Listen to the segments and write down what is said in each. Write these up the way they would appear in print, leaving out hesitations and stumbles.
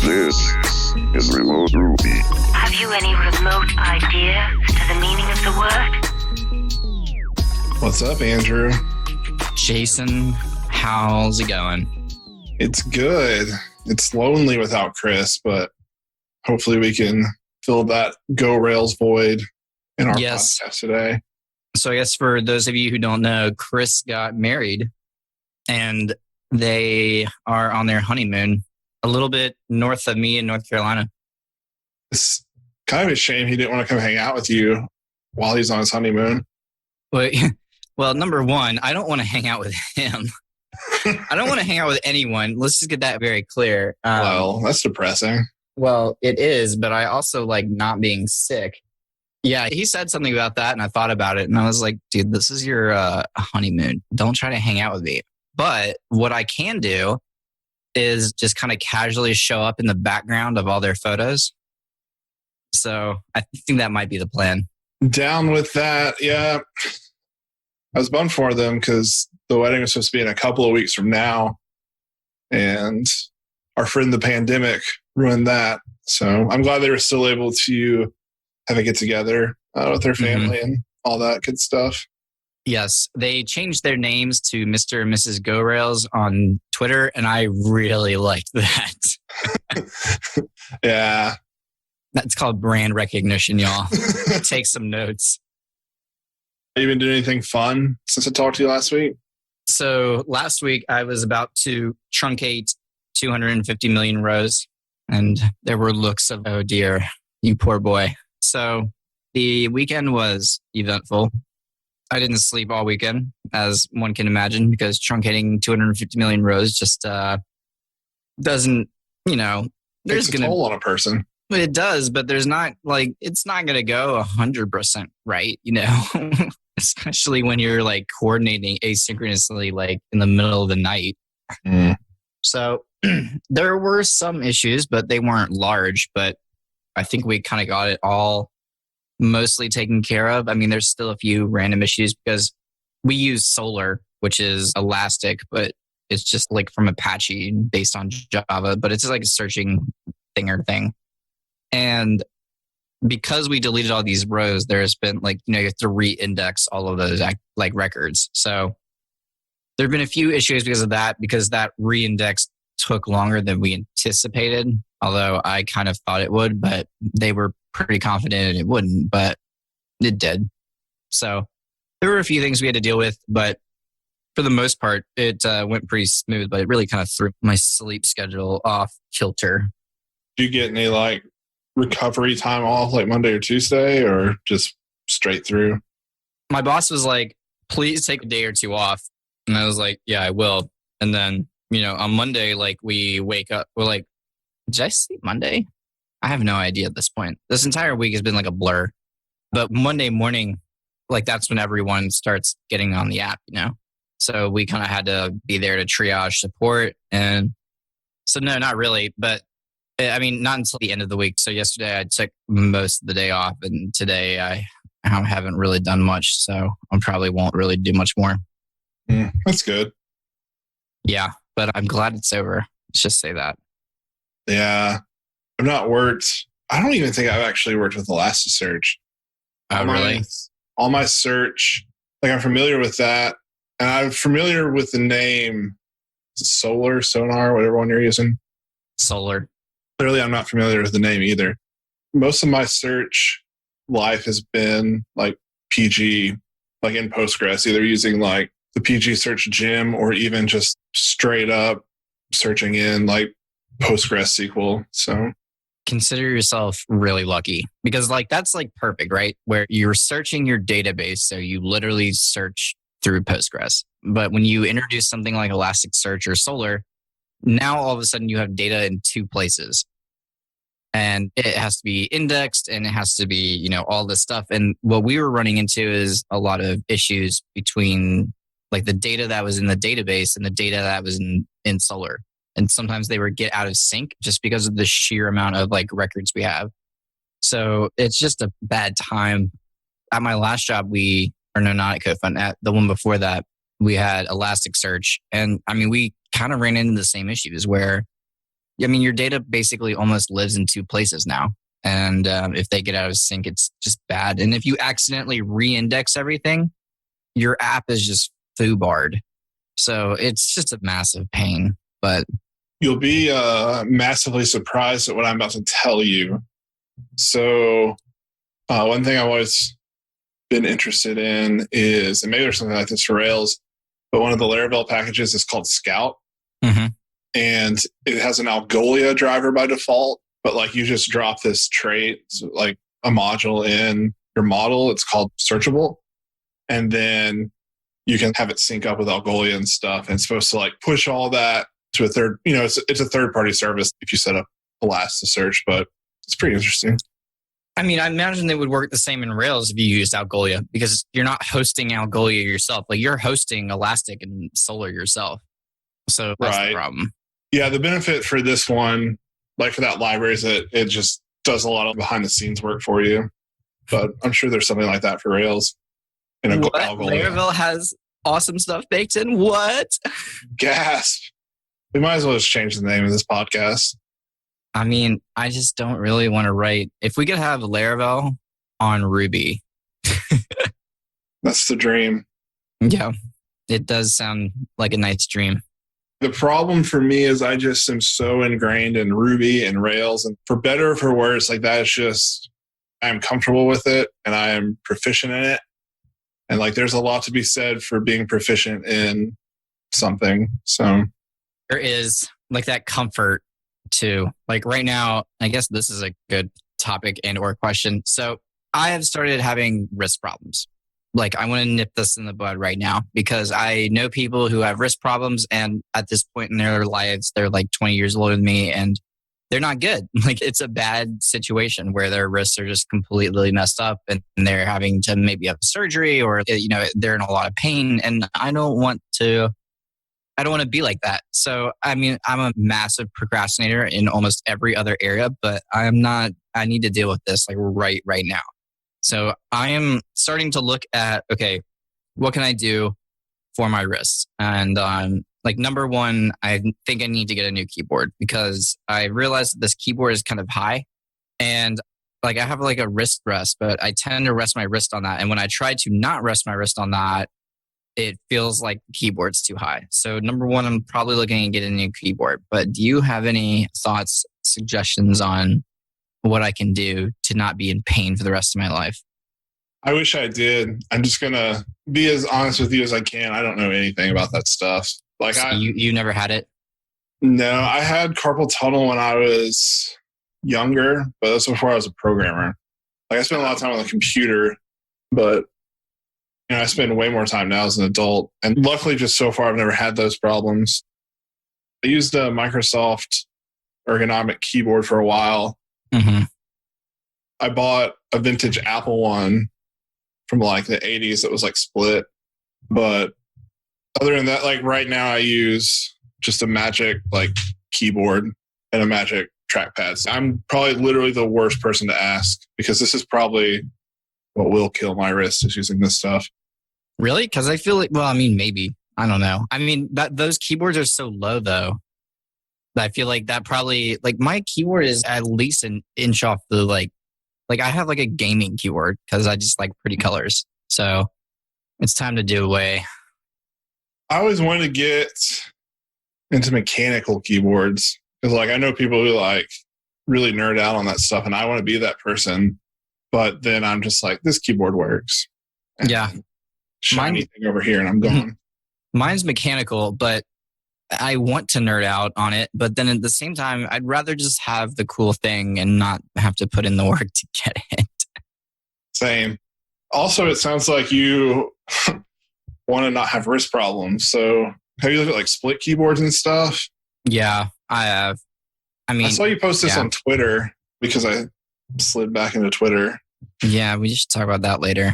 This is Remote Ruby. Have you any remote idea to the meaning of the word? What's up, Andrew? Jason, how's it going? It's good. It's lonely without Chris, but hopefully we can fill that Go Rails void in our podcast today. So I guess for those of you who don't know, Chris got married and they are on their honeymoon a little bit north of me in North Carolina. It's kind of a shame he didn't want to come hang out with you while he's on his honeymoon. Well, number one, I don't want to hang out with him. I don't want to hang out with anyone. Let's just get that very clear. Well, that's depressing. Well, it is, but I also like not being sick. Yeah, he said something about that and I thought about it and I was like, dude, this is your honeymoon. Don't try to hang out with me. But what I can do is just kind of casually show up in the background of all their photos. So I think that might be the plan. Down with that. Yeah. I was bummed for them because the wedding was supposed to be in a couple of weeks from now. And our friend, the pandemic, ruined that. So I'm glad they were still able to have a get together with their family and all that good stuff. Yes, they changed their names to Mr. and Mrs. Go Rails on Twitter, and I really liked that. Yeah. That's called brand recognition, y'all. Take some notes. You been doing anything fun since I talked to you last week? So last week, I was about to truncate 250 million rows, and there were looks of, oh dear, you poor boy. So the weekend was eventful. I didn't sleep all weekend, as one can imagine, because truncating 250 million rows just doesn't, there's going to toll on a person. It does, but there's not it's not going to go 100% right, especially when you're like coordinating asynchronously, like in the middle of the night. So there were some issues, but they weren't large, but I think we kind of got it all mostly taken care of. I mean, there's still a few random issues because we use Solar, which is Elastic, but it's just like from Apache based on Java, but it's just like a searching thing. And because we deleted all these rows, there's been you have to re-index all of those records. So there have been a few issues because of that, because that re-index took longer than we anticipated, although I kind of thought it would, but they were pretty confident it wouldn't, but it did. So there were a few things we had to deal with, but for the most part, it went pretty smooth, but it really kind of threw my sleep schedule off kilter. Do you get any recovery time off like Monday or Tuesday or just straight through? My boss was like, please take a day or two off. And I was like, yeah, I will. And then, on Monday, we wake up, we're like, did I sleep Monday? I have no idea at this point. This entire week has been like a blur. But Monday morning, that's when everyone starts getting on the app, So we kind of had to be there to triage support. And so no, not really. But I mean, not until the end of the week. So yesterday I took most of the day off. And today I haven't really done much. So I probably won't really do much more. That's good. Yeah, but I'm glad it's over. Let's just say that. Yeah. I've not worked. I don't even think I've actually worked with Elasticsearch. Oh, really? All my search, I'm familiar with that. And I'm familiar with the name Sonar, whatever one you're using. Solar. Clearly, I'm not familiar with the name either. Most of my search life has been PG, in Postgres, either using the PG search gem or even just straight up searching in Postgres SQL. So consider yourself really lucky because that's perfect, right? Where you're searching your database. So you literally search through Postgres. But when you introduce something like Elasticsearch or Solar, now all of a sudden you have data in two places. And it has to be indexed and it has to be, all this stuff. And what we were running into is a lot of issues between the data that was in the database and the data that was in Solar. And sometimes they would get out of sync just because of the sheer amount of records we have. So it's just a bad time. At my last job, not at CoFund, at the one before that, we had Elasticsearch. And I mean, we kind of ran into the same issues where I mean, your data basically almost lives in two places now. And if they get out of sync, it's just bad. And if you accidentally re-index everything, your app is just foobarred. So it's just a massive pain. But you'll be massively surprised at what I'm about to tell you. So one thing I've always been interested in is, and maybe there's something like this for Rails, but one of the Laravel packages is called Scout. Mm-hmm. And it has an Algolia driver by default, but like you just drop this trait, like a module in your model, it's called searchable. And then you can have it sync up with Algolia and stuff. And it's supposed to like push all that to a third, it's a third party service if you set up Elasticsearch, but it's pretty interesting. I mean, I imagine they would work the same in Rails if you used Algolia, because you're not hosting Algolia yourself. Like you're hosting Elastic and Solar yourself. So that's the problem. Yeah, the benefit for this one, like for that library, is that it just does a lot of behind the scenes work for you. But I'm sure there's something like that for Rails. Laravel has awesome stuff baked in? What? Gasp. We might as well just change the name of this podcast. I mean, I just don't really want to write. If we could have Laravel on Ruby. That's the dream. Yeah, it does sound like a nice dream. The problem for me is I just am so ingrained in Ruby and Rails, and for better or for worse, like that is just, I'm comfortable with it and I am proficient in it. And like, there's a lot to be said for being proficient in something. So there is like that comfort too. Like right now, I guess this is a good topic and or question. So I have started having wrist problems. Like I want to nip this in the bud right now because I know people who have wrist problems, and at this point in their lives, they're like 20 years older than me and they're not good. Like it's a bad situation where their wrists are just completely messed up and they're having to maybe have surgery or, they're in a lot of pain. And I don't want to be like that. So, I mean, I'm a massive procrastinator in almost every other area, but I need to deal with this like right now. So I am starting to look at, okay, what can I do for my wrists? And like number one, I think I need to get a new keyboard because I realized that this keyboard is kind of high. And like I have like a wrist rest, but I tend to rest my wrist on that. And when I try to not rest my wrist on that, it feels like the keyboard's too high. So number one, I'm probably looking at getting a new keyboard. But do you have any thoughts, suggestions on what I can do to not be in pain for the rest of my life? I wish I did. I'm just going to be as honest with you as I can. I don't know anything about that stuff. Like so you never had it? No, I had carpal tunnel when I was younger, but that's before I was a programmer. Like I spent a lot of time on the computer, but I spend way more time now as an adult. And luckily, just so far, I've never had those problems. I used a Microsoft ergonomic keyboard for a while. Mm-hmm. I bought a vintage Apple one from like the 80s that was like split. But other than that, like right now, I use just a Magic like keyboard and a Magic trackpad. So I'm probably literally the worst person to ask because this is probably what will kill my wrist is using this stuff. Really? Because I feel like, well, I mean, maybe. I don't know. I mean, those keyboards are so low, though. I feel like that probably, like my keyboard is at least an inch off the, like I have like a gaming keyboard because I just like pretty colors. So it's time to do away. I always wanted to get into mechanical keyboards because like I know people who like really nerd out on that stuff and I want to be that person. But then I'm just like, this keyboard works. And yeah. Shiny thing over here and I'm gone. Mine's mechanical, but I want to nerd out on it. But then at the same time, I'd rather just have the cool thing and not have to put in the work to get it. Same. Also, it sounds like you want to not have wrist problems. So have you looked at like split keyboards and stuff? Yeah, I have. I mean, I saw you post this on Twitter because I slid back into Twitter. Yeah, we should talk about that later.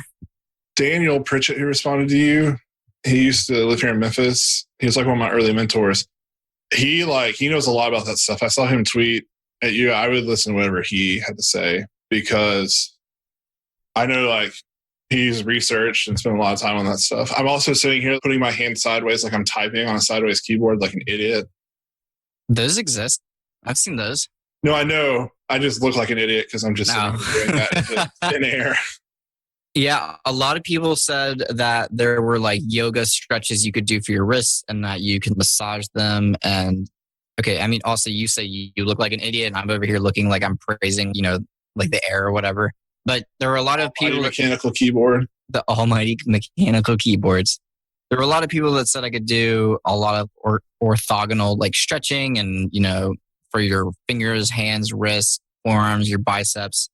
Daniel Pritchett, who responded to you, he used to live here in Memphis. He was like one of my early mentors. He knows a lot about that stuff. I saw him tweet at you. I would listen to whatever he had to say because I know like he's researched and spent a lot of time on that stuff. I'm also sitting here putting my hand sideways like I'm typing on a sideways keyboard like an idiot. Those exist? I've seen those. No, I know. I just look like an idiot because I'm just sitting here doing that into thin air. Yeah, a lot of people said that there were like yoga stretches you could do for your wrists and that you can massage them. And okay, I mean, also you say you look like an idiot, and I'm over here looking like I'm praising, like the air or whatever. But there were a lot of people. Mechanical keyboard. The almighty mechanical keyboards. There were a lot of people that said I could do a lot of orthogonal like stretching and, for your fingers, hands, wrists, forearms, your biceps.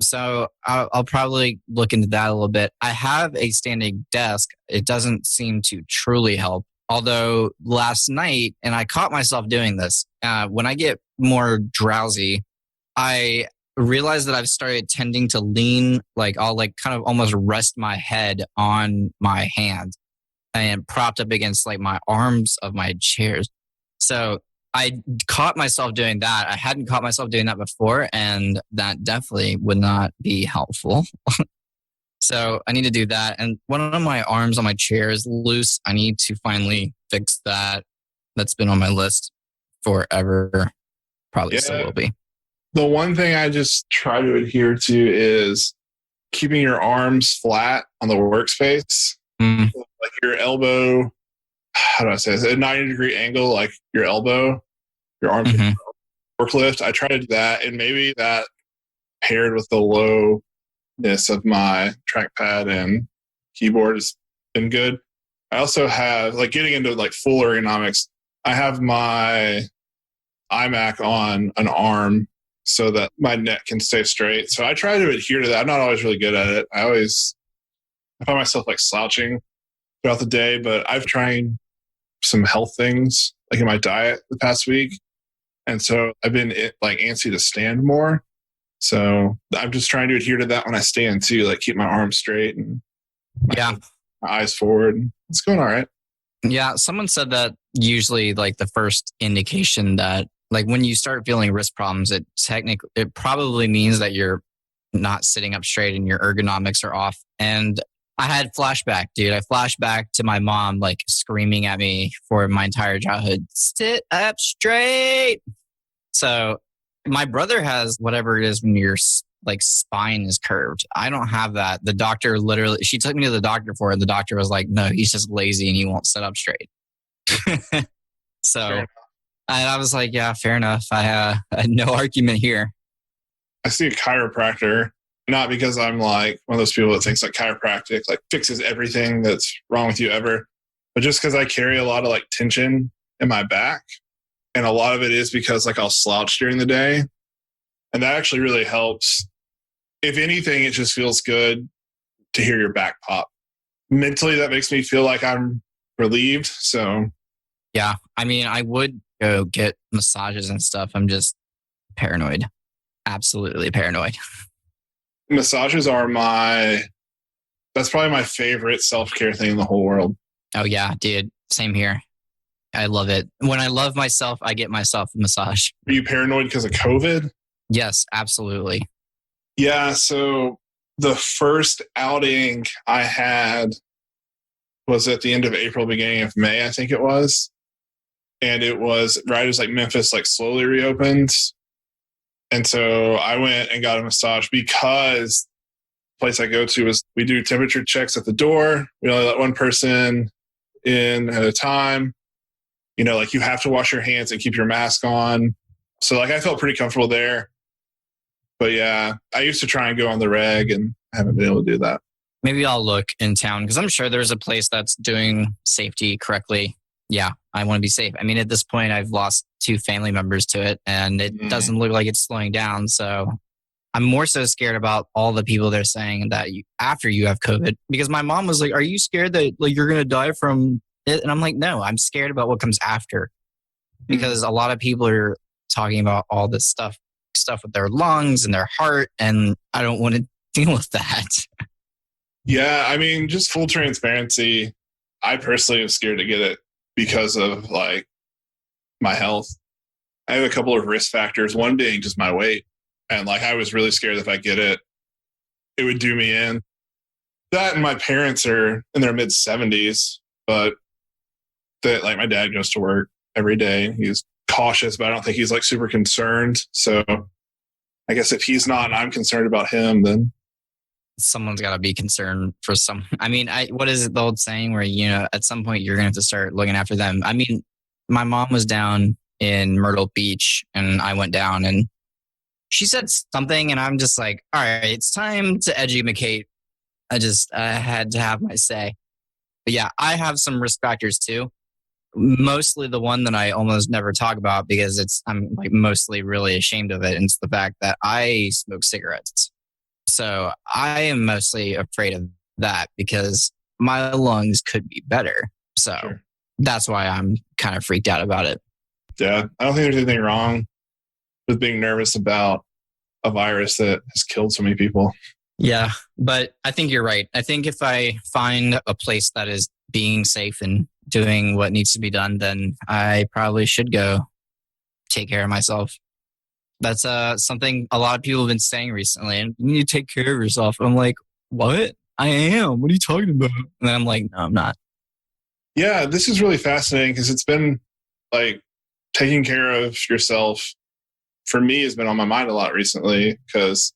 So I'll probably look into that a little bit. I have a standing desk. It doesn't seem to truly help. Although last night, and I caught myself doing this, when I get more drowsy, I realized that I've started tending to lean, like I'll like kind of almost rest my head on my hand and propped up against like my arms of my chairs. So I caught myself doing that. I hadn't caught myself doing that before, and that definitely would not be helpful. So I need to do that. And one of my arms on my chair is loose. I need to finally fix that. That's been on my list forever. Probably still will be. The one thing I just try to adhere to is keeping your arms flat on the workspace. Like your elbow, how do I say this? At a 90-degree angle, like your elbow, your arm work lift. I try to do that. And maybe that paired with the lowness of my trackpad and keyboard has been good. I also have, like, getting into like full ergonomics, I have my iMac on an arm so that my neck can stay straight. So I try to adhere to that. I'm not always really good at it. I find myself like slouching throughout the day, but I've tried some health things like in my diet the past week. And so I've been like antsy to stand more. So I'm just trying to adhere to that when I stand too, like keep my arms straight and my eyes forward. It's going all right. Yeah. Someone said that usually like the first indication that like when you start feeling wrist problems, it probably means that you're not sitting up straight and your ergonomics are off. And I had flashback, dude. I flashed back to my mom like screaming at me for my entire childhood, sit up straight. So my brother has whatever it is when your like spine is curved. I don't have that. The doctor she took me to the doctor for it. The doctor was like, no, he's just lazy and he won't sit up straight. So and I was like, yeah, fair enough. I had no argument here. I see a chiropractor, not because I'm like one of those people that thinks like chiropractic like fixes everything that's wrong with you ever, but just because I carry a lot of like tension in my back. And a lot of it is because like I'll slouch during the day. And that actually really helps. If anything, it just feels good to hear your back pop. Mentally, that makes me feel like I'm relieved. So yeah, I mean, I would go get massages and stuff. I'm just paranoid. Absolutely paranoid. Massages are that's probably my favorite self-care thing in the whole world. Oh yeah, dude. Same here. I love it. When I love myself, I get myself a massage. Are you paranoid because of COVID? Yes, absolutely. Yeah. So the first outing I had was at the end of April, beginning of May, I think it was. And it was right as like Memphis like slowly reopened. And so I went and got a massage because the place I go to is we do temperature checks at the door. We only let one person in at a time. Like you have to wash your hands and keep your mask on. So like I felt pretty comfortable there. But yeah, I used to try and go on the reg and I haven't been able to do that. Maybe I'll look in town because I'm sure there's a place that's doing safety correctly. Yeah, I want to be safe. I mean, at this point, I've lost 2 family members to it and it doesn't look like it's slowing down. So I'm more so scared about all the people they're saying that after you have COVID, because my mom was like, are you scared that like you're going to die from it? And I'm like, no, I'm scared about what comes after because a lot of people are talking about all this stuff with their lungs and their heart. And I don't want to deal with that. Yeah. I mean, just full transparency. I personally am scared to get it because of like my health. I have a couple of risk factors, one being just my weight. And like, I was really scared if I get it, it would do me in. That and my parents are in their mid 70s, but that like my dad goes to work every day. He's cautious, but I don't think he's like super concerned. So I guess if he's not and I'm concerned about him, then someone's got to be concerned for some. I mean, what is it, the old saying where, you know, at some point you're going to have to start looking after them. I mean, my mom was down in Myrtle Beach and I went down and she said something and I'm just like, all right, it's time to educate. I had to have my say. But yeah, I have some risk factors too. Mostly the one that I almost never talk about because I'm like mostly really ashamed of it. And it's the fact that I smoke cigarettes. So I am mostly afraid of that because my lungs could be better. So That's why I'm kind of freaked out about it. Yeah, I don't think there's anything wrong with being nervous about a virus that has killed so many people. Yeah, but I think you're right. I think if I find a place that is being safe and doing what needs to be done, then I probably should go take care of myself. That's something a lot of people have been saying recently. And you need to take care of yourself. I'm like, what? I am. What are you talking about? And then I'm like, no, I'm not. Yeah, this is really fascinating because it's been like taking care of yourself for me has been on my mind a lot recently because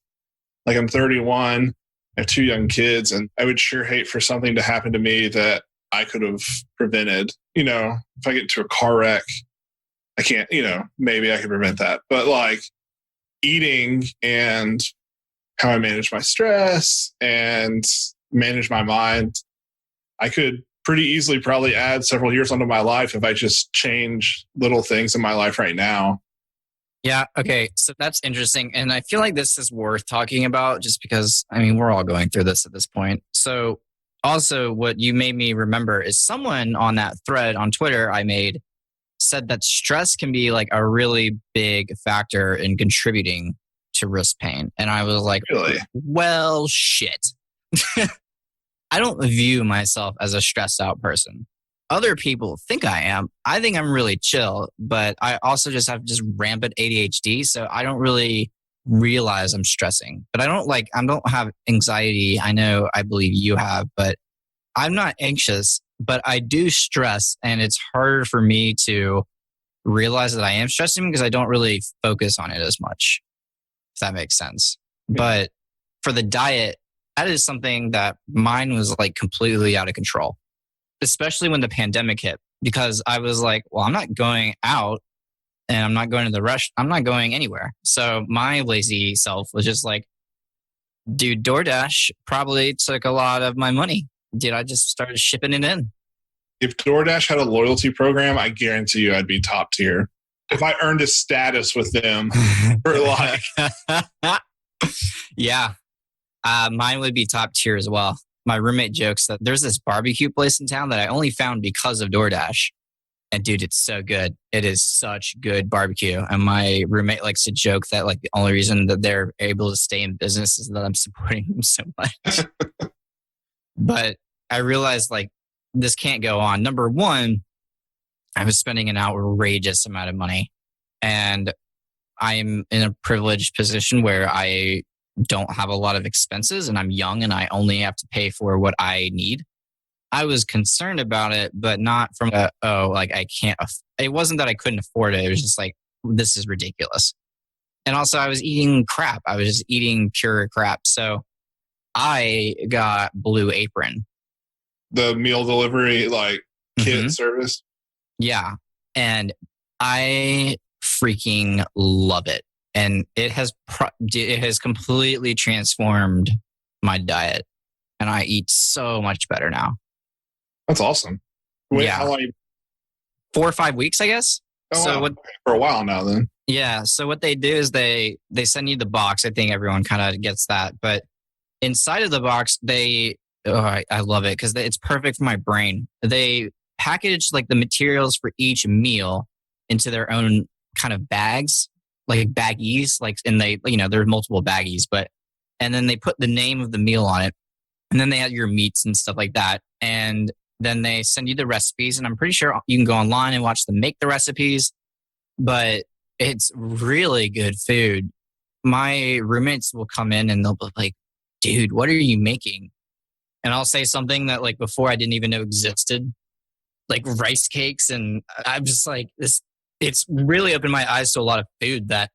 like I'm 31, I have 2 young kids, and I would sure hate for something to happen to me that I could have prevented. You know, if I get into a car wreck, I can't, you know, maybe I could prevent that. But like eating and how I manage my stress and manage my mind, I could pretty easily probably add several years onto my life if I just change little things in my life right now. Yeah. Okay. So that's interesting. And I feel like this is worth talking about just because, I mean, we're all going through this at this point. So also what you made me remember is someone on that thread on Twitter I made said that stress can be like a really big factor in contributing to wrist pain. And I was like, really? Well, shit. I don't view myself as a stressed out person. Other people think I am. I think I'm really chill, but I also just have rampant ADHD. So I don't really realize I'm stressing, but I don't have anxiety. I believe you have, but I'm not anxious, but I do stress. And it's harder for me to realize that I am stressing because I don't really focus on it as much, if that makes sense. Yeah. But for the diet, that is something that mine was like completely out of control, especially when the pandemic hit, because I was like, well, I'm not going out and I'm not going to the rush. I'm not going anywhere. So my lazy self was just like, dude, DoorDash probably took a lot of my money. Dude, I just started shipping it in. If DoorDash had a loyalty program, I guarantee you I'd be top tier. If I earned a status with them for like... Yeah. Mine would be top tier as well. My roommate jokes that there's this barbecue place in town that I only found because of DoorDash. And dude, it's so good. It is such good barbecue. And my roommate likes to joke that like the only reason that they're able to stay in business is that I'm supporting them so much. But I realized like this can't go on. Number one, I was spending an outrageous amount of money. And I'm in a privileged position where I don't have a lot of expenses and I'm young and I only have to pay for what I need. I was concerned about it, but not from I can't. It wasn't that I couldn't afford it. It was just like, this is ridiculous. And also I was eating crap. I was just eating pure crap. So I got Blue Apron. The meal delivery, like kit service. Yeah. And I freaking love it. And it has completely transformed my diet. And I eat so much better now. That's awesome. Wait, yeah. How long? 4 or 5 weeks, I guess. Oh, so wow. For a while now then. Yeah. So what they do is they send you the box. I think everyone kind of gets that. But inside of the box, I love it because it's perfect for my brain. They package like the materials for each meal into their own kind of bags, like baggies, and there are multiple baggies, and then they put the name of the meal on it. And then they have your meats and stuff like that. And then they send you the recipes. And I'm pretty sure you can go online and watch them make the recipes. But it's really good food. My roommates will come in and they'll be like, dude, what are you making? And I'll say something that like before I didn't even know existed, like rice cakes. And I'm just like, this It's really opened my eyes to a lot of food that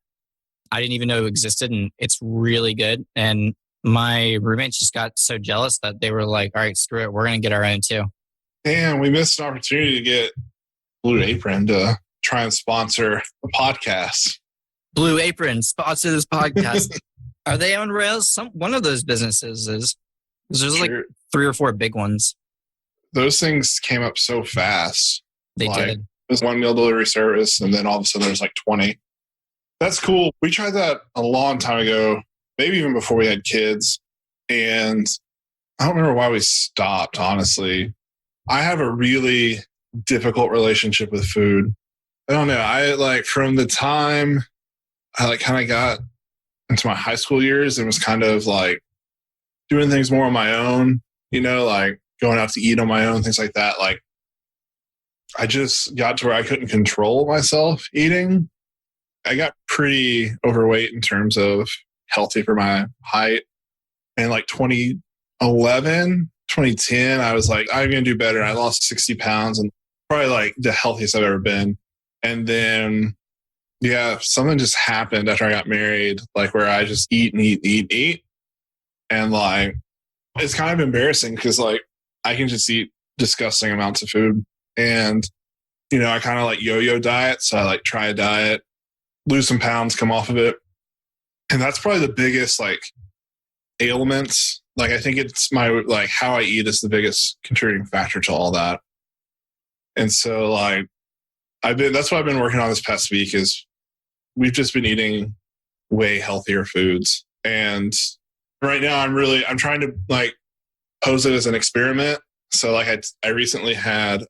I didn't even know existed, and it's really good. And my roommates just got so jealous that they were like, all right, screw it. We're going to get our own too. Damn, we missed an opportunity to get Blue Apron to try and sponsor a podcast. Blue Apron, sponsor this podcast. Are they on Rails? One of those businesses is. There's like 3 or 4 big ones. Those things came up so fast. They did. There's one meal delivery service, and then all of a sudden there's like 20. That's cool. We tried that a long time ago, maybe even before we had kids. And I don't remember why we stopped, honestly. I have a really difficult relationship with food. I don't know. I like from the time I like kind of got into my high school years and was kind of like doing things more on my own, like going out to eat on my own, things like that. Like I just got to where I couldn't control myself eating. I got pretty overweight in terms of healthy for my height. And like 2011, 2010, I was like, I'm going to do better. I lost 60 pounds and probably like the healthiest I've ever been. And then, something just happened after I got married, like where I just eat and eat. And like, it's kind of embarrassing because like I can just eat disgusting amounts of food. And, I kind of like yo-yo diet. So I like try a diet, lose some pounds, come off of it. And that's probably the biggest like ailments. Like I think it's my like how I eat is the biggest contributing factor to all that. And so like that's what I've been working on this past week is we've just been eating way healthier foods. And right now I'm trying to like pose it as an experiment. So like I recently had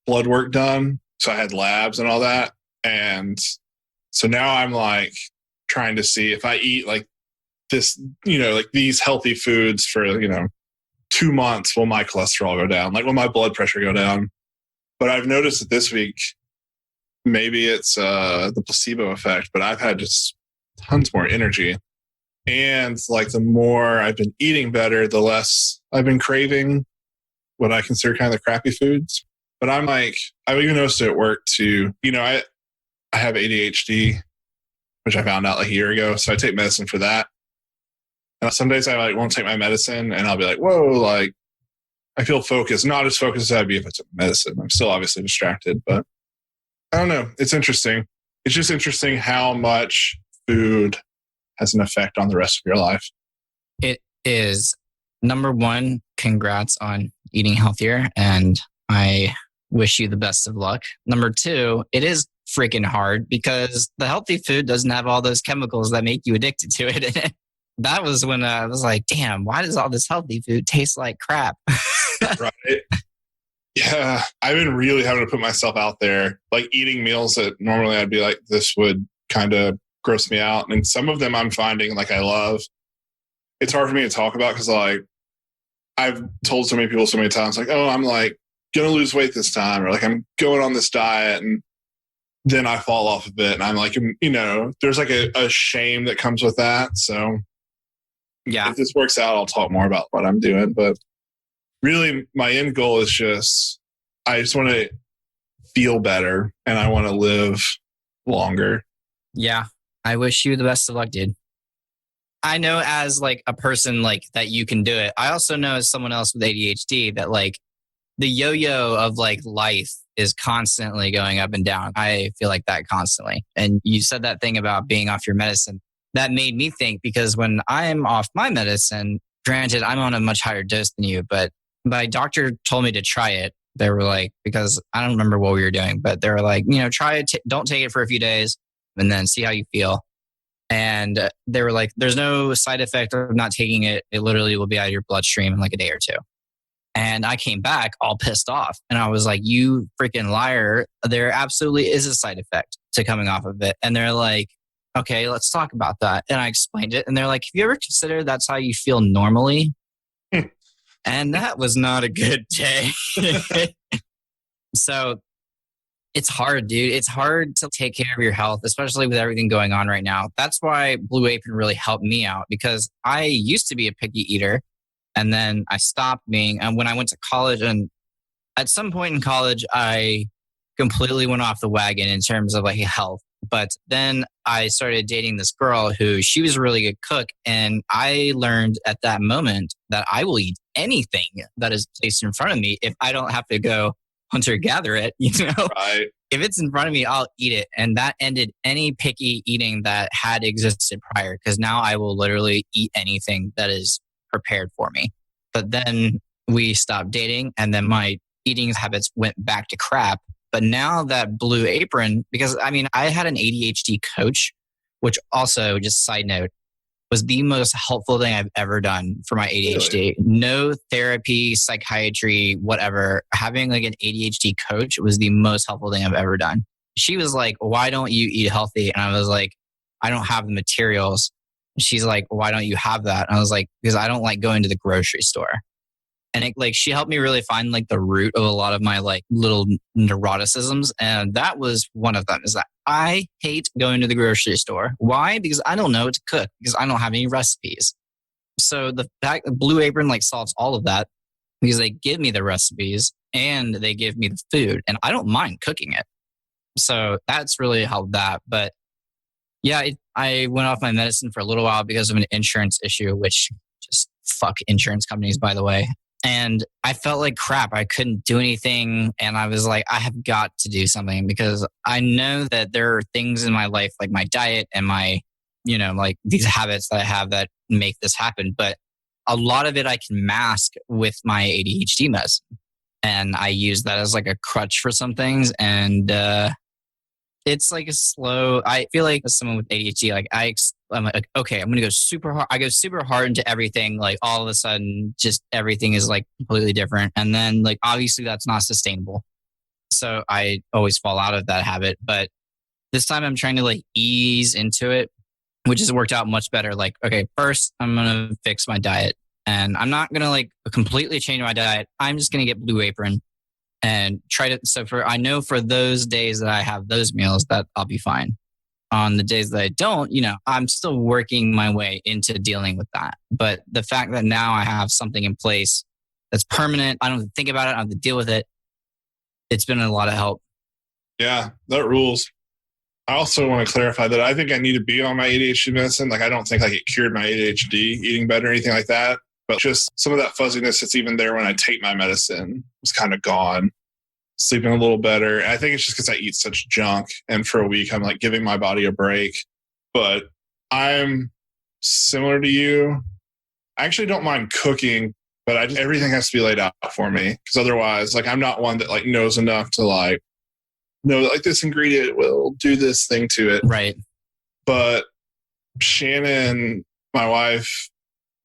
blood work done. So I had labs and all that. And so now I'm like trying to see if I eat like this, like these healthy foods for, 2 months, will my cholesterol go down? Like will my blood pressure go down? But I've noticed that this week, maybe it's the placebo effect, but I've had just tons more energy. And like the more I've been eating better, the less I've been craving what I consider kind of the crappy foods. But I'm like, I've even noticed it at work too. I have ADHD, which I found out like a year ago. So I take medicine for that. And some days I like won't take my medicine and I'll be like, whoa, like I feel focused, not as focused as I'd be if I took medicine. I'm still obviously distracted, but I don't know. It's interesting. It's just interesting how much food has an effect on the rest of your life. It is. Number one, congrats on eating healthier. And I wish you the best of luck. Number two, it is freaking hard because the healthy food doesn't have all those chemicals that make you addicted to it. That was when I was like, damn, why does all this healthy food taste like crap? Right. Yeah. I've been really having to put myself out there, like eating meals that normally I'd be like, this would kind of gross me out. And some of them I'm finding like I love. It's hard for me to talk about because like I've told so many people so many times, like, oh, I'm like going to lose weight this time, or like I'm going on this diet. And then I fall off a bit. And I'm like, there's like a shame that comes with that. So yeah, if this works out, I'll talk more about what I'm doing. But really, my end goal is I just want to feel better and I want to live longer. Yeah. I wish you the best of luck, dude. I know as like a person like that you can do it. I also know as someone else with ADHD that like the yo-yo of like life is constantly going up and down. I feel like that constantly. And you said that thing about being off your medicine. That made me think because when I'm off my medicine, granted, I'm on a much higher dose than you, but my doctor told me to try it. They were like, because I don't remember what we were doing, but they were like, try it. Don't take it for a few days and then see how you feel. And they were like, there's no side effect of not taking it. It literally will be out of your bloodstream in like a day or two. And I came back all pissed off. And I was like, you freaking liar. There absolutely is a side effect to coming off of it. And they're like, okay, let's talk about that. And I explained it. And they're like, have you ever considered that's how you feel normally? And that was not a good day. So it's hard, dude. It's hard to take care of your health, especially with everything going on right now. That's why Blue Apron really helped me out because I used to be a picky eater. And then I stopped being, and when I went to college, and at some point in college, I completely went off the wagon in terms of like health. But then I started dating this girl who she was a really good cook. And I learned at that moment that I will eat anything that is placed in front of me if I don't have to go hunter gather it, Right. If it's in front of me, I'll eat it. And that ended any picky eating that had existed prior, because now I will literally eat anything that is prepared for me. But then we stopped dating, and then my eating habits went back to crap. But now that Blue Apron, because I mean, I had an ADHD coach, which also, just side note, was the most helpful thing I've ever done for my ADHD. Really? No therapy, psychiatry, whatever. Having like an ADHD coach was the most helpful thing I've ever done. She was like, why don't you eat healthy? And I was like, I don't have the materials. She's like, why don't you have that? And I was like, because I don't like going to the grocery store. And she helped me really find like the root of a lot of my like little neuroticisms. And that was one of them, is that I hate going to the grocery store. Why? Because I don't know what to cook, because I don't have any recipes. So the fact that Blue Apron like solves all of that, because they give me the recipes and they give me the food, and I don't mind cooking it. So that's really helped that. But yeah, I went off my medicine for a little while because of an insurance issue, which just fuck insurance companies, by the way. And I felt like crap. I couldn't do anything. And I was like, I have got to do something, because I know that there are things in my life, like my diet and my, like these habits that I have that make this happen. But a lot of it I can mask with my ADHD medicine. And I use that as like a crutch for some things. And it's like I feel like as someone with ADHD, like I'm like, okay, I'm going to go super hard. I go super hard into everything. Like all of a sudden, just everything is like completely different. And then like, obviously that's not sustainable. So I always fall out of that habit. But this time I'm trying to like ease into it, which has worked out much better. Like, okay, first I'm going to fix my diet, and I'm not going to like completely change my diet. I'm just going to get Blue Apron and try to. So I know for those days that I have those meals, that I'll be fine. On the days that I don't, I'm still working my way into dealing with that. But the fact that now I have something in place that's permanent, I don't have to think about it, I don't have to deal with it. It's been a lot of help. Yeah, that rules. I also want to clarify that I think I need to be on my ADHD medicine. Like, I don't think like it cured my ADHD eating better or anything like that. But just some of that fuzziness that's even there when I take my medicine was kind of gone. Sleeping a little better. I think it's just because I eat such junk. And for a week, I'm like giving my body a break. But I'm similar to you. I actually don't mind cooking, but everything has to be laid out for me. Because otherwise, like, I'm not one that like knows enough to like know that like this ingredient will do this thing to it. Right. But Shannon, my wife,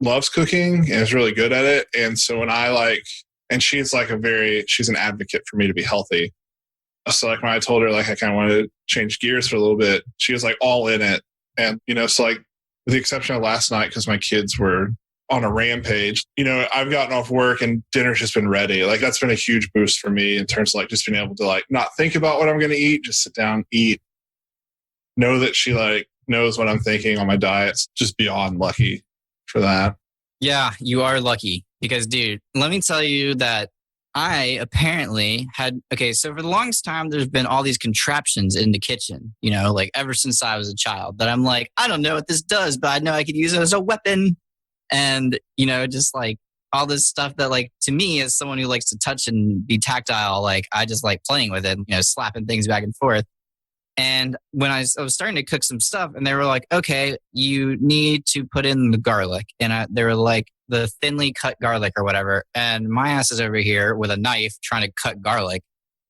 loves cooking and is really good at it. And so when and she's like she's an advocate for me to be healthy. So like when I told her like I kind of wanted to change gears for a little bit, she was like all in it. And, so like with the exception of last night, because my kids were on a rampage, I've gotten off work and dinner's just been ready. Like that's been a huge boost for me in terms of like just being able to like not think about what I'm going to eat, just sit down, eat, know that she like knows what I'm thinking on my diet. Just beyond lucky for that. Yeah, you are lucky. Because, dude, let me tell you that I apparently so for the longest time, there's been all these contraptions in the kitchen, like ever since I was a child, that I'm like, I don't know what this does, but I know I could use it as a weapon. And, just like all this stuff that like, to me, as someone who likes to touch and be tactile, like I just like playing with it, slapping things back and forth. And when I was starting to cook some stuff, and they were like, okay, you need to put in the garlic. And they were like, the thinly cut garlic or whatever. And my ass is over here with a knife trying to cut garlic.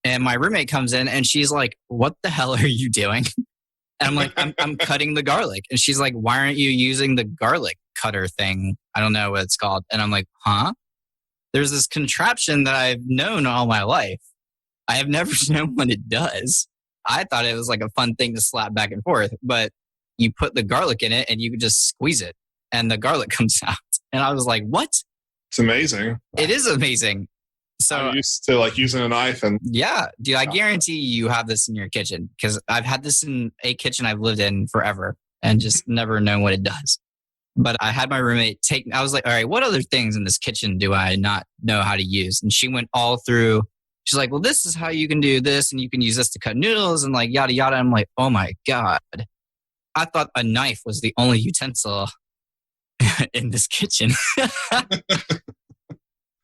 And my roommate comes in and she's like, what the hell are you doing? And I'm like, I'm cutting the garlic. And she's like, why aren't you using the garlic cutter thing? I don't know what it's called. And I'm like, huh? There's this contraption that I've known all my life. I have never known what it does. I thought it was like a fun thing to slap back and forth, but you put the garlic in it and you can just squeeze it and the garlic comes out. And I was like, what? It's amazing. It is amazing. So I'm used to like using a knife and yeah, dude, I guarantee you have this in your kitchen, because I've had this in a kitchen I've lived in forever and just never known what it does. But I had my roommate I was like, all right, what other things in this kitchen do I not know how to use? And she went all through. She's like, well, this is how you can do this, and you can use this to cut noodles and like yada yada. I'm like, oh my God. I thought a knife was the only utensil in this kitchen.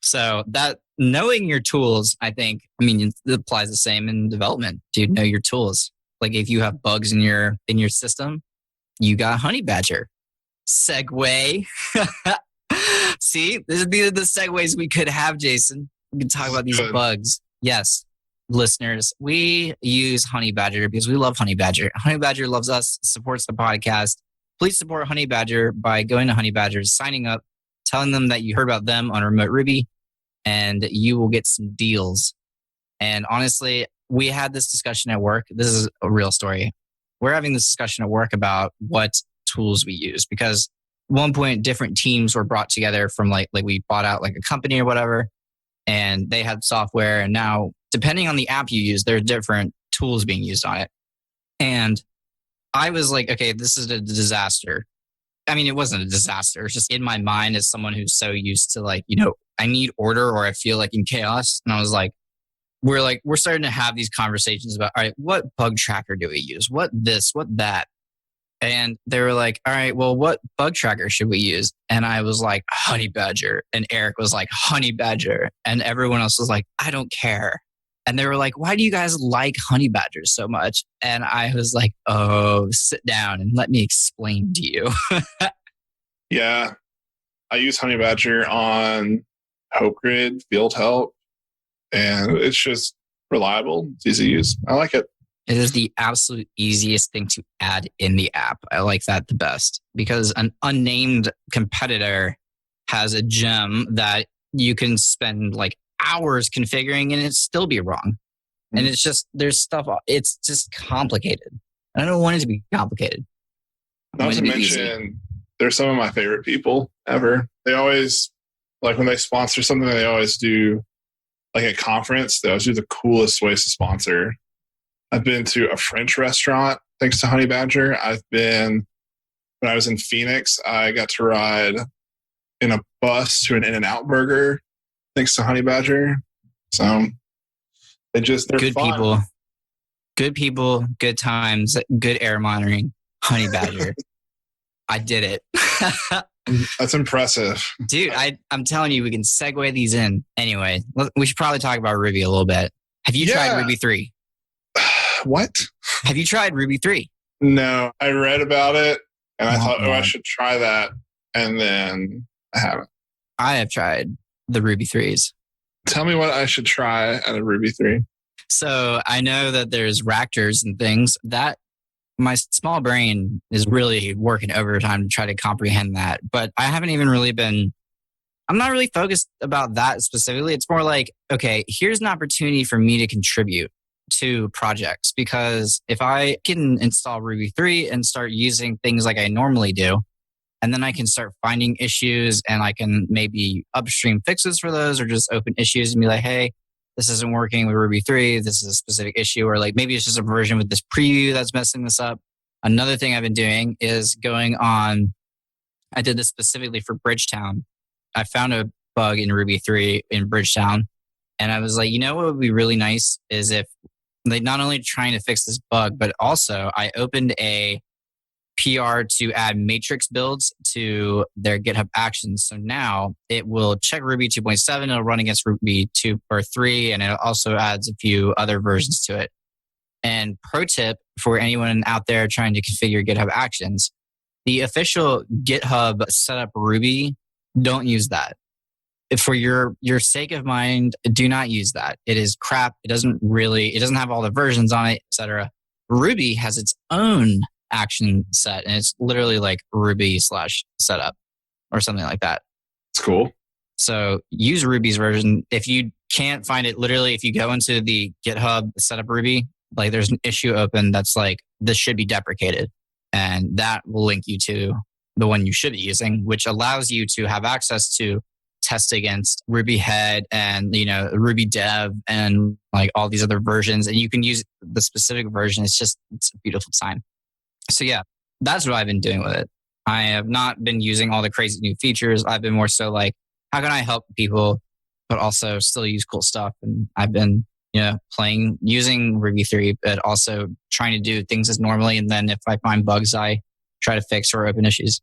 So that knowing your tools, I mean, it applies the same in development. Dude, know your tools. Like if you have bugs in your system, you got Honey Badger. Segue. See, these are the segues we could have, Jason. We can talk about these bugs. Yes, listeners, we use Honey Badger because we love Honey Badger. Honey Badger loves us, supports the podcast. Please support Honey Badger by going to Honey Badger, signing up, telling them that you heard about them on Remote Ruby, and you will get some deals. And honestly, we had this discussion at work. This is a real story. We're having this discussion at work about what tools we use because at one point different teams were brought together from like we bought out like a company or whatever, and they had software. And now depending on the app you use, there are different tools being used on it. And I was like, okay, this is a disaster. I mean, it wasn't a disaster. It's just in my mind as someone who's so used to like, I need order or I feel like in chaos. And I was like, we're starting to have these conversations about, all right, what bug tracker do we use? What this, what that? And they were like, all right, well, what bug tracker should we use? And I was like, Honey Badger. And Eric was like, Honey Badger. And everyone else was like, I don't care. And they were like, why do you guys like Honey Badger so much? And I was like, oh, sit down and let me explain to you. Yeah. I use Honey Badger on HopeGrid, Field Help, and it's just reliable. It's easy to use. I like it. It is the absolute easiest thing to add in the app. I like that the best because an unnamed competitor has a gem that you can spend like hours configuring and it still be wrong. And it's just, it's just complicated. I don't want it to be complicated. Not to mention, they're some of my favorite people ever. They always, like when they sponsor something, they always do, like at conference, they always do the coolest ways to sponsor. I've been to a French restaurant thanks to Honey Badger. When I was in Phoenix, I got to ride in a bus to an In-N-Out burger thanks to Honey Badger. So they're good fun. people. Good people, good times, good air monitoring. Honey Badger. I did it. That's impressive. Dude, I'm telling you, we can segue these in. Anyway, we should probably talk about Ruby a little bit. Have you tried Ruby 3? What? Have you tried Ruby 3? No, I read about it and I thought, I should try that. And then I haven't. I have tried the Ruby 3s. Tell me what I should try at a Ruby 3. So I know that there's Raptors and things that my small brain is really working overtime to try to comprehend that. But I haven't even really I'm not really focused about that specifically. It's more like, okay, here's an opportunity for me to contribute to projects, because if I can install Ruby 3 and start using things like I normally do, and then I can start finding issues and I can maybe upstream fixes for those or just open issues and be like, hey, this isn't working with Ruby 3. This is a specific issue. Or like maybe it's just a version with this preview that's messing this up. Another thing I've been doing is I did this specifically for Bridgetown. I found a bug in Ruby 3 in Bridgetown. And I was like, what would be really nice is if they not only trying to fix this bug, but also I opened a PR to add matrix builds to their GitHub Actions. So now it will check Ruby 2.7. It'll run against Ruby 2 or 3, and it also adds a few other versions to it. And pro tip for anyone out there trying to configure GitHub Actions, the official GitHub setup Ruby, don't use that. For your sake of mind, do not use that. It is crap. It doesn't have all the versions on it, etc. Ruby has its own action set, and it's literally like Ruby/setup or something like that. It's cool. So use Ruby's version. If you can't find it, literally, if you go into the GitHub setup Ruby, like there's an issue open that's like, this should be deprecated. And that will link you to the one you should be using, which allows you to have access to test against Ruby Head and, Ruby Dev and like all these other versions. And you can use the specific version. It's a beautiful time. So yeah, that's what I've been doing with it. I have not been using all the crazy new features. I've been more so like, how can I help people, but also still use cool stuff? And I've been using Ruby 3, but also trying to do things as normally. And then if I find bugs, I try to fix or open issues.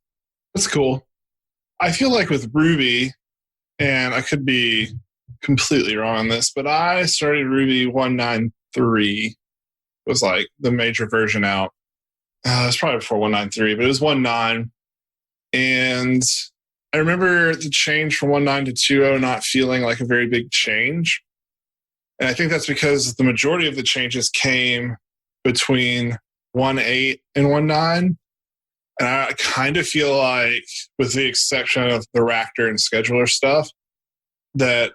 That's cool. I feel like with Ruby, and I could be completely wrong on this, but I started Ruby 1.9.3. It was like the major version out. It was probably before 1.9.3, but it was 1.9. And I remember the change from 1.9 to 2.0 not feeling like a very big change. And I think that's because the majority of the changes came between 1.8 and 1.9. And I kind of feel like, with the exception of the Ractor and scheduler stuff, that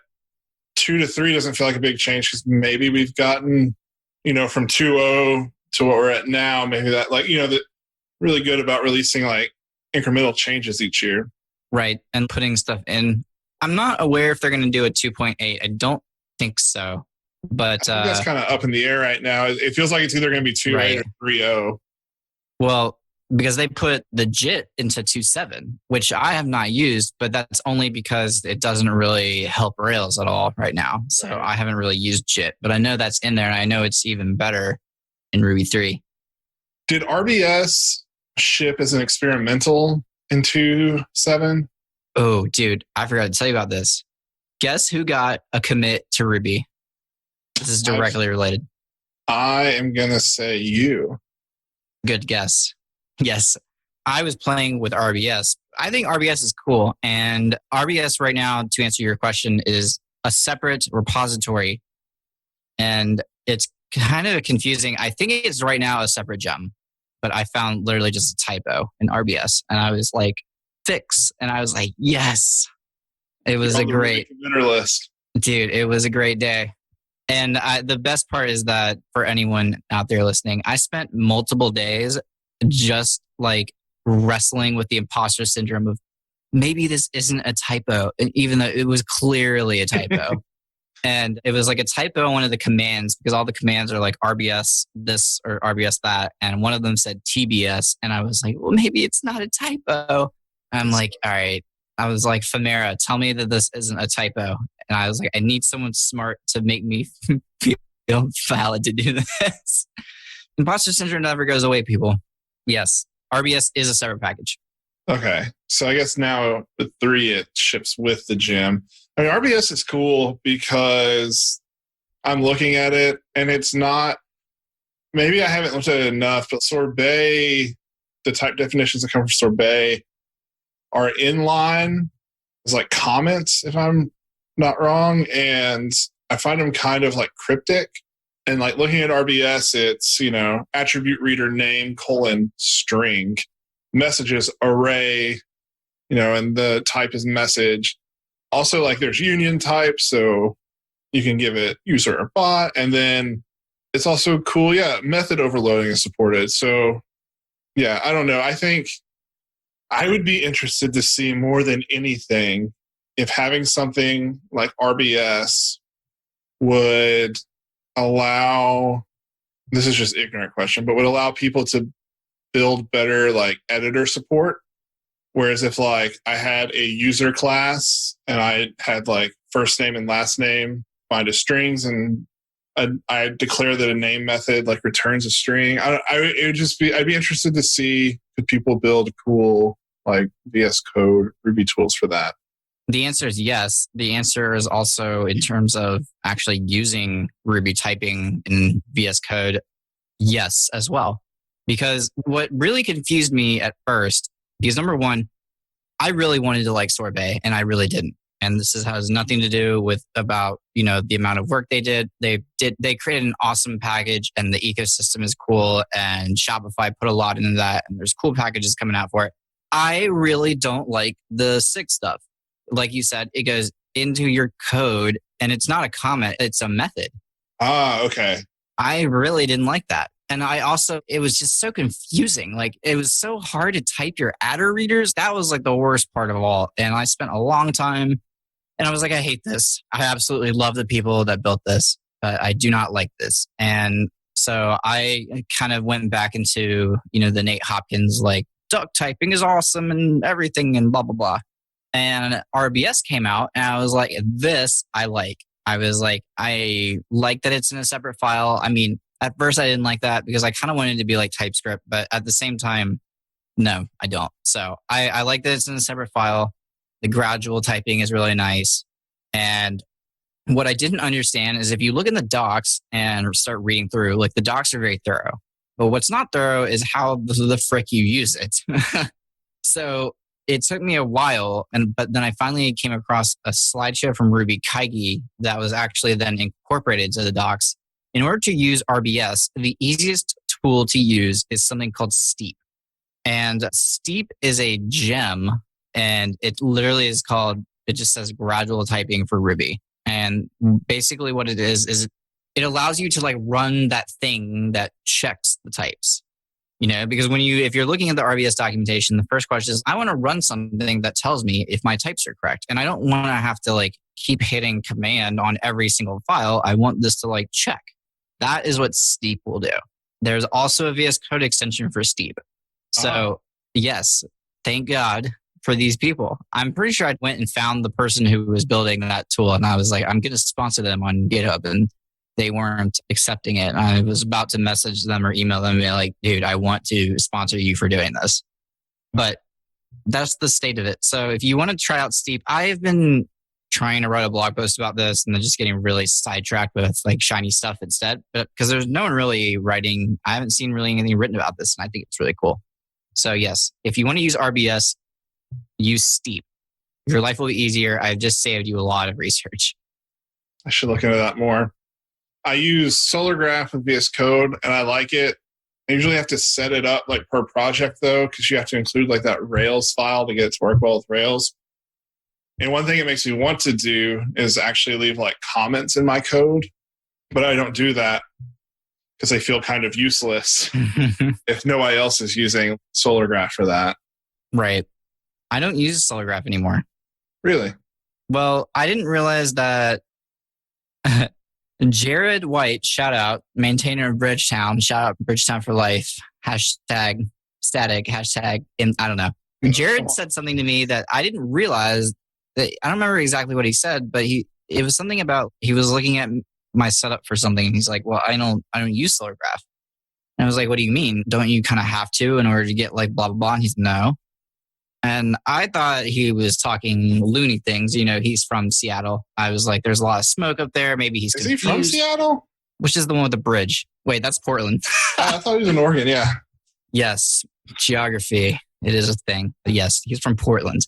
2 to 3 doesn't feel like a big change because maybe we've gotten, from 2.0 to what we're at now, maybe that, that really good about releasing like incremental changes each year. Right. And putting stuff in. I'm not aware if they're going to do a 2.8. I don't think so. But I think that's kind of up in the air right now. It feels like it's either going to be 2.8 or 3.0. Well, because they put the JIT into 2.7, which I have not used, but that's only because it doesn't really help Rails at all right now. So I haven't really used JIT, but I know that's in there, and I know it's even better in Ruby 3. Did RBS ship as an experimental in 2.7? Oh, dude, I forgot to tell you about this. Guess who got a commit to Ruby? This is directly related. I am going to say you. Good guess. Yes. I was playing with RBS. I think RBS is cool. And RBS right now, to answer your question, is a separate repository. And it's kind of confusing. I think it's right now a separate gem. But I found literally just a typo in RBS. And I was like, fix. And I was like, yes. It was a great list. Dude, it was a great day. And the best part is that for anyone out there listening, I spent multiple days just like wrestling with the imposter syndrome of maybe this isn't a typo, and even though it was clearly a typo. And it was like a typo on one of the commands because all the commands are like RBS this or RBS that. And one of them said TBS. And I was like, well, maybe it's not a typo. I'm like, all right. I was like, Femera, tell me that this isn't a typo. And I was like, I need someone smart to make me feel valid to do this. Imposter syndrome never goes away, people. Yes, RBS is a separate package. Okay. So I guess now with 3, it ships with the gem. I mean, RBS is cool because I'm looking at it and it's not, maybe I haven't looked at it enough, but Sorbet, the type definitions that come from Sorbet are inline. It's like comments, if I'm not wrong. And I find them kind of like cryptic. And like looking at RBS, it's, attribute reader name : string, messages array, and the type is message. Also, like there's union type, so you can give it user or bot. And then it's also cool. Yeah, method overloading is supported. So yeah, I don't know. I think I would be interested to see more than anything if having something like RBS would allow, this is just ignorant question, but would allow people to build better like editor support. Whereas if like I had a user class and I had like first name and last name, find a strings, and I declare that a name method like returns a string, I'd be interested to see could people build cool like VS Code Ruby tools for that. The answer is yes. The answer is also in terms of actually using Ruby typing in VS Code, yes, as well. Because what really confused me at first, because number one, I really wanted to like Sorbet and I really didn't. And this has nothing to do with about, the amount of work they did. They created an awesome package and the ecosystem is cool and Shopify put a lot into that and there's cool packages coming out for it. I really don't like the SIG stuff. Like you said, it goes into your code and it's not a comment, it's a method. Ah, okay. I really didn't like that. And it was just so confusing. Like it was so hard to type your adder readers. That was like the worst part of all. And I spent a long time and I was like, I hate this. I absolutely love the people that built this, but I do not like this. And so I kind of went back into, the Nate Hopkins, like duck typing is awesome and everything and blah, blah, blah. And RBS came out and I was like, this I like. I was like, I like that it's in a separate file. I mean, at first I didn't like that because I kind of wanted it to be like TypeScript, but at the same time, no, I don't. So I like that it's in a separate file. The gradual typing is really nice. And what I didn't understand is if you look in the docs and start reading through, like the docs are very thorough. But what's not thorough is how the frick you use it. So it took me a while, but then I finally came across a slideshow from Ruby Kaigi that was actually then incorporated to the docs. In order to use RBS, the easiest tool to use is something called Steep. And Steep is a gem, and it literally is called, it just says gradual typing for Ruby. And basically what it is it allows you to like run that thing that checks the types. You know, because if you're looking at the RBS documentation, the first question is, I want to run something that tells me if my types are correct. And I don't want to have to like keep hitting command on every single file. I want this to like check. That is what Steep will do. There's also a VS Code extension for Steep. So yes, thank God for these people. I'm pretty sure I went and found the person who was building that tool. And I was like, I'm going to sponsor them on GitHub. And they weren't accepting it. I was about to message them or email them and be like, dude, I want to sponsor you for doing this. But that's the state of it. So if you want to try out Steep, I've been trying to write a blog post about this and then just getting really sidetracked with like shiny stuff instead. But because there's no one really writing, I haven't seen really anything written about this. And I think it's really cool. So yes, if you want to use RBS, use Steep. Your life will be easier. I've just saved you a lot of research. I should look into that more. I use Solargraph with VS Code, and I like it. I usually have to set it up like per project, though, because you have to include like that Rails file to get it to work well with Rails. And one thing it makes me want to do is actually leave like comments in my code, but I don't do that because I feel kind of useless if nobody else is using Solargraph for that. Right. I don't use Solargraph anymore. Really? Well, I didn't realize that Jared White, shout out, maintainer of Bridgetown, shout out Bridgetown for life, hashtag static, hashtag, I don't know. Jared said something to me that I didn't realize that, I don't remember exactly what he said, but it was something about, he was looking at my setup for something and he's like, well, I don't use Solargraph. And I was like, what do you mean? Don't you kind of have to in order to get like blah, blah, blah? And he's no. And I thought he was talking loony things. You know, he's from Seattle. I was like, there's a lot of smoke up there. Maybe he's confused. Is he from Seattle? Which is the one with the bridge. Wait, that's Portland. I thought he was in Oregon, yeah. Yes, geography. It is a thing. But yes, he's from Portland.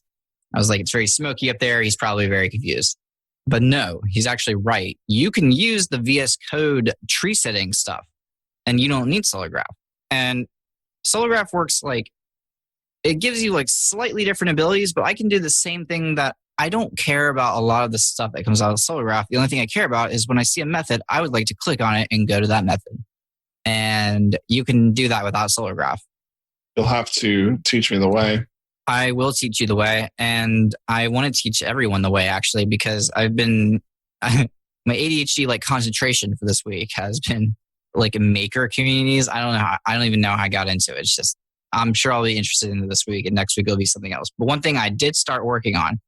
I was like, it's very smoky up there. He's probably very confused. But no, he's actually right. You can use the VS Code tree setting stuff, and you don't need Solargraph. And Solargraph works like, it gives you like slightly different abilities, but I can do the same thing that I don't care about a lot of the stuff that comes out of Solargraph. The only thing I care about is when I see a method, I would like to click on it and go to that method. And you can do that without Solargraph. You'll have to teach me the way. I will teach you the way. And I want to teach everyone the way, actually, because I've been, my ADHD like concentration for this week has been like maker communities. I don't even know how I got into it. It's just, I'm sure I'll be interested in this week, and next week it'll be something else. But one thing I did start working on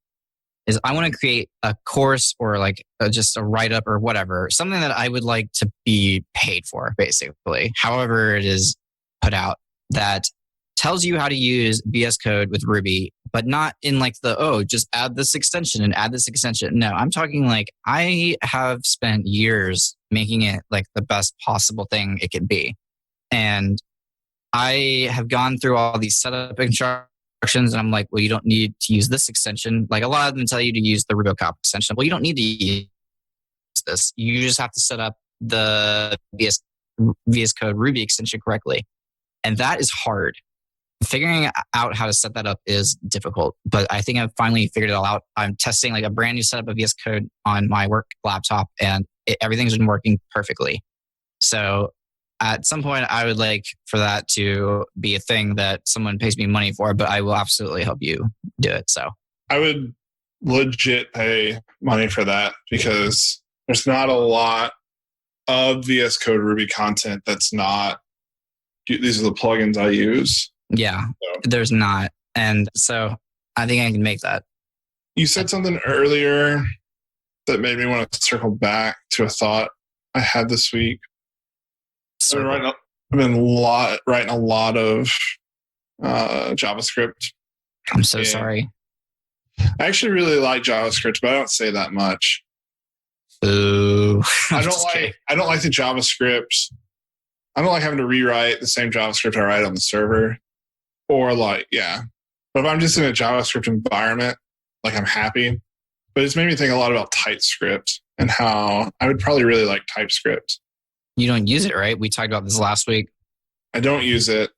is I want to create a course or like just a write-up or whatever, something that I would like to be paid for, basically, however it is put out, that tells you how to use VS Code with Ruby, but not in like just add this extension and add this extension. No, I'm talking like I have spent years making it like the best possible thing it could be. And I have gone through all these setup instructions and I'm like, well, you don't need to use this extension. Like a lot of them tell you to use the RubyCop extension. Well, you don't need to use this. You just have to set up the VS Code Ruby extension correctly. And that is hard. Figuring out how to set that up is difficult, but I think I've finally figured it all out. I'm testing like a brand new setup of VS Code on my work laptop and everything's been working perfectly. So at some point, I would like for that to be a thing that someone pays me money for, but I will absolutely help you do it. So I would legit pay money for that because there's not a lot of VS Code Ruby content that's not, these are the plugins I use. Yeah, so. There's not. And so I think I can make that. You said something earlier that made me want to circle back to a thought I had this week. I've been writing a lot of JavaScript. I'm so sorry. I actually really like JavaScript, but I don't say that much. Ooh. I don't like the JavaScript. I don't like having to rewrite the same JavaScript I write on the server. Or But if I'm just in a JavaScript environment, like I'm happy. But it's made me think a lot about TypeScript and how I would probably really like TypeScript. You don't use it, right? We talked about this last week. I don't use it,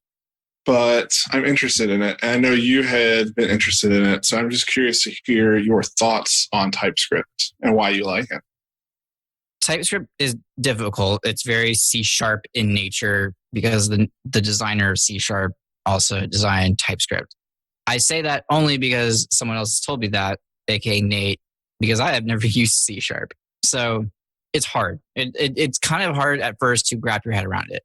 but I'm interested in it. And I know you had been interested in it. So I'm just curious to hear your thoughts on TypeScript and why you like it. TypeScript is difficult. It's very C# in nature because the designer of C# also designed TypeScript. I say that only because someone else has told me that, aka Nate, because I have never used C#. So it's hard. It's kind of hard at first to wrap your head around it.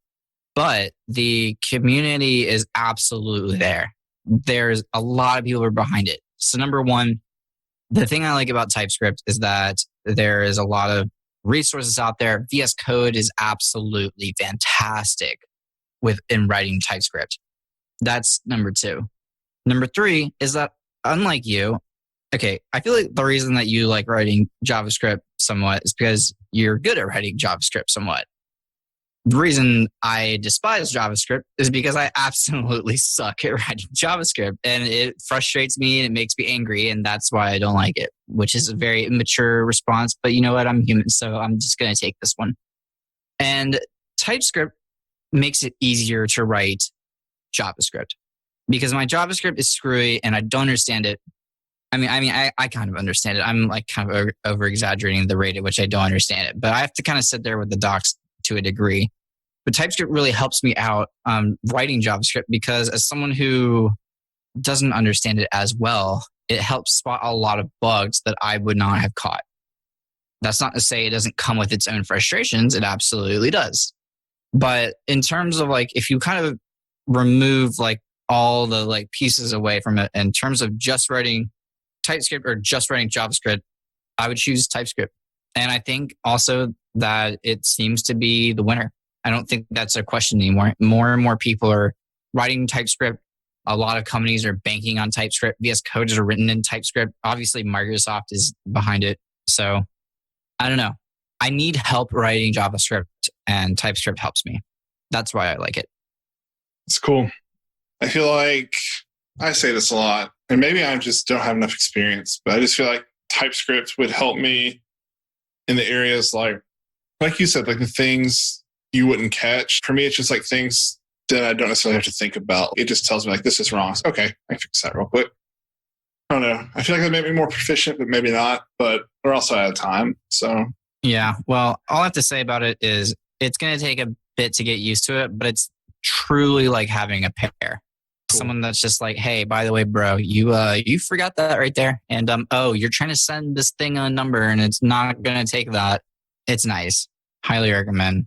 But the community is absolutely there. There's a lot of people who are behind it. So number one, the thing I like about TypeScript is that there is a lot of resources out there. VS Code is absolutely fantastic in writing TypeScript. That's number two. Number three is that unlike you, okay, I feel like the reason that you like writing JavaScript somewhat is because you're good at writing JavaScript somewhat. The reason I despise JavaScript is because I absolutely suck at writing JavaScript and it frustrates me and it makes me angry, and that's why I don't like it, which is a very immature response. But you know what? I'm human, so I'm just going to take this one. And TypeScript makes it easier to write JavaScript because my JavaScript is screwy and I don't understand it. I kind of understand it. I'm like kind of over exaggerating the rate at which I don't understand it, but I have to kind of sit there with the docs to a degree. But TypeScript really helps me out writing JavaScript because as someone who doesn't understand it as well, it helps spot a lot of bugs that I would not have caught. That's not to say it doesn't come with its own frustrations. It absolutely does. But in terms of like, if you kind of remove like all the like pieces away from it in terms of just writing TypeScript or just writing JavaScript, I would choose TypeScript. And I think also that it seems to be the winner. I don't think that's a question anymore. More and more people are writing TypeScript. A lot of companies are banking on TypeScript. VS Codes are written in TypeScript. Obviously, Microsoft is behind it. So I don't know. I need help writing JavaScript and TypeScript helps me. That's why I like it. It's cool. I feel like I say this a lot, and maybe I just don't have enough experience, but I just feel like TypeScript would help me in the areas like you said, like the things you wouldn't catch. For me, it's just like things that I don't necessarily have to think about. It just tells me like, this is wrong. So, okay, I can fix that real quick. I don't know. I feel like that made me more proficient, but maybe not. But we're also out of time. So yeah, well, all I have to say about it is it's going to take a bit to get used to it, but it's truly like having a pair. Cool. Someone that's just like, hey, by the way, bro, you forgot that right there. And you're trying to send this thing a number and it's not going to take that. It's nice. Highly recommend.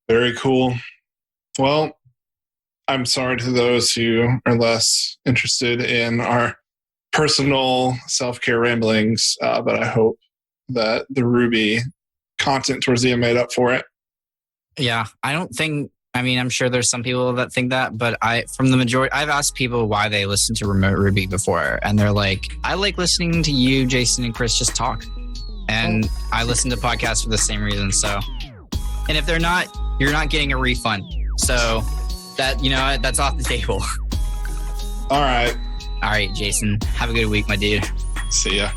Very cool. Well, I'm sorry to those who are less interested in our personal self-care ramblings, but I hope that the Ruby content towards the end made up for it. Yeah, I'm sure there's some people that think that, but I've asked people why they listen to Remote Ruby before, and they're like, I like listening to you, Jason, and Chris just talk. And I listen to podcasts for the same reason. So, and if they're not, you're not getting a refund. So that, that's off the table. All right, Jason, have a good week, my dude. See ya.